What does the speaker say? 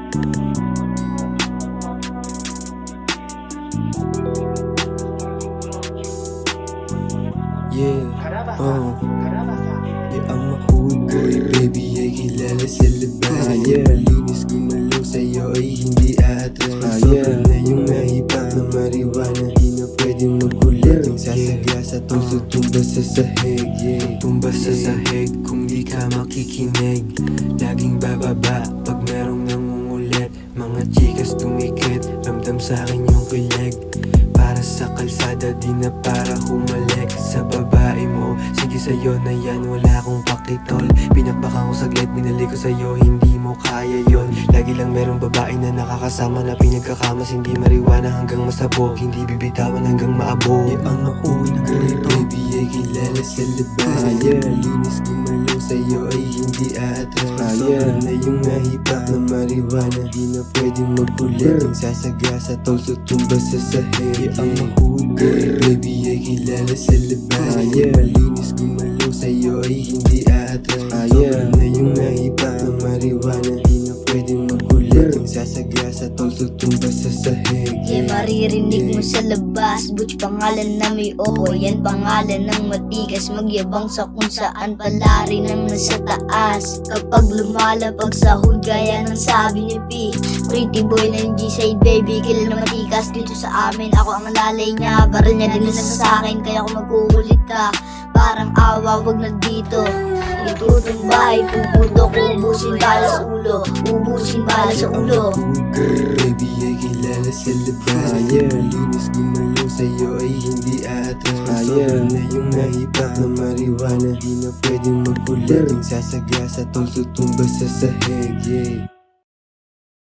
Yeah, yeah, I'm a cool boy, baby ay kilala sa labas. Malinis gumalaw sa'yo ay hindi aatras. Sobra na yung nahipak na marijuana, di na pwedeng magulat. Yung sasagasa tulso tumba sa sahig, tumba sa sahig kung di ka makikinig. Laging bababa pag merong nangungulit. Mga chikas tumikit, ramdam sa'kin yung kilig. Para sa kalsada, di na para humalik sa babae mo. Sige sa'yo na yan, wala akong pakitol. Pinakbakan ko saglit, binalik ko sa'yo, hindi mo kaya yon. Lagi lang merong babae na nakakasama na pinagkakamas. Hindi mariwana hanggang masabog, hindi bibitawan hanggang maabog. Yeah, ang nauna ko baby ay kilala sa labas. Malinis gumalaw sa'yo ay hindi aatras. Sobra na yung nahipak na mariwana, di na pwedeng magulit. Yung sasagasa tulso tumba sa sahig. Ang mahugay, baby ay kilala sa labas. Malinis gumalaw sa'yo ay hindi aatras. Sobra na yung nahipak na mariwana, di na pwedeng magulit. Yung sasagasa tulso tumba sa sahig. Yeah, maririnig mo sa labas, Butch pangalan na may oo. Yan pangalan ng matigas, magyabang sa kung saan pala rin ang nasa taas. Kapag lumalapag sa hood gaya ng sabi ni P, pretty boy ng G-side baby, kilala na matikas dito sa amin. Ako ang lalay niya, baril niya din na sa akin. Kaya kung mag-uulit ka, parang awa, wag na dito. Itutong bahay, puputok, ubusin bala sa ulo. Ubusin bala sa ulo. Baby ay kilala sa labas. Malinis gumalaw sa'yo ay hindi aatras. Sobra na yung nahipak na mariwana, di na pwedeng magulit. Yung sasagasa tulso tumba sa sahig.